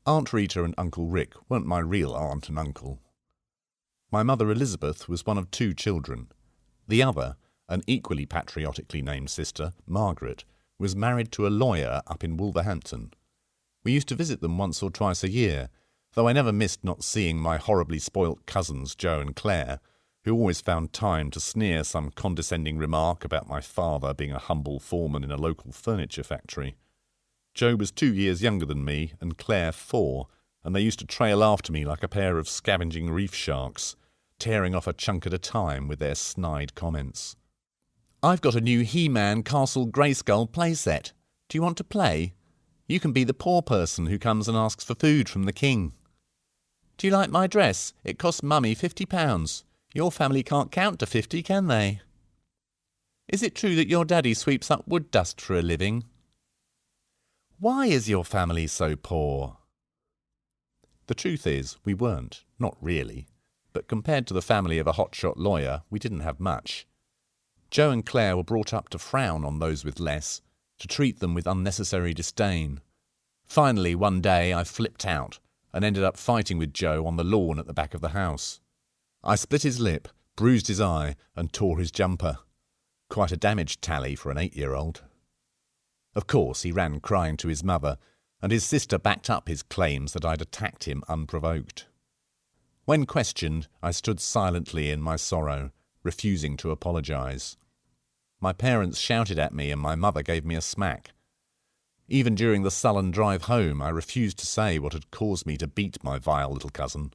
Aunt Rita and Uncle Rick weren't my real aunt and uncle. My mother Elizabeth was one of 2 children. The other, an equally patriotically named sister, Margaret, was married to a lawyer up in Wolverhampton. We used to visit them once or twice a year, though I never missed not seeing my horribly spoilt cousins Joe and Claire, who always found time to sneer some condescending remark about my father being a humble foreman in a local furniture factory. Joe was 2 years younger than me and Claire 4, and they used to trail after me like a pair of scavenging reef sharks, tearing off a chunk at a time with their snide comments. "I've got a new He-Man Castle Grayskull playset. Do you want to play? You can be the poor person who comes and asks for food from the king." "Do you like my dress? It cost Mummy £50. Your family can't count to 50, can they?" "Is it true that your daddy sweeps up wood dust for a living?" "Why is your family so poor?" The truth is, we weren't, not really, but compared to the family of a hotshot lawyer, we didn't have much. Joe and Claire were brought up to frown on those with less, to treat them with unnecessary disdain. Finally, one day, I flipped out and ended up fighting with Joe on the lawn at the back of the house. I split his lip, bruised his eye, and tore his jumper. Quite a damage tally for an 8-year-old. Of course, he ran crying to his mother, and his sister backed up his claims that I'd attacked him unprovoked. When questioned, I stood silently in my sorrow, refusing to apologise. My parents shouted at me and my mother gave me a smack. Even during the sullen drive home, I refused to say what had caused me to beat my vile little cousin.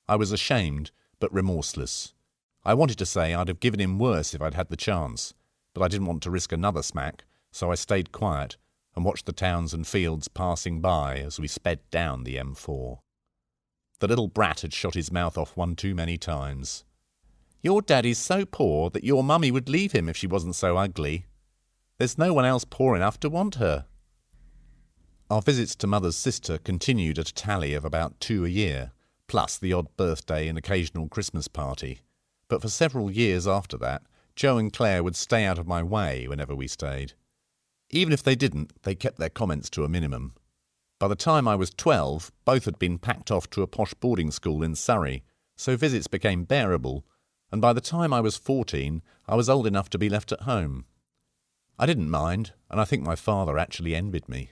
I was ashamed, but remorseless. I wanted to say I'd have given him worse if I'd had the chance, but I didn't want to risk another smack, so I stayed quiet and watched the towns and fields passing by as we sped down the M4. The little brat had shot his mouth off one too many times. "Your daddy's so poor that your mummy would leave him if she wasn't so ugly. There's no one else poor enough to want her." Our visits to Mother's sister continued at a tally of about 2 a year, plus the odd birthday and occasional Christmas party. But for several years after that, Joe and Claire would stay out of my way whenever we stayed. Even if they didn't, they kept their comments to a minimum. By the time I was 12, both had been packed off to a posh boarding school in Surrey, so visits became bearable, and by the time I was 14, I was old enough to be left at home. I didn't mind, and I think my father actually envied me.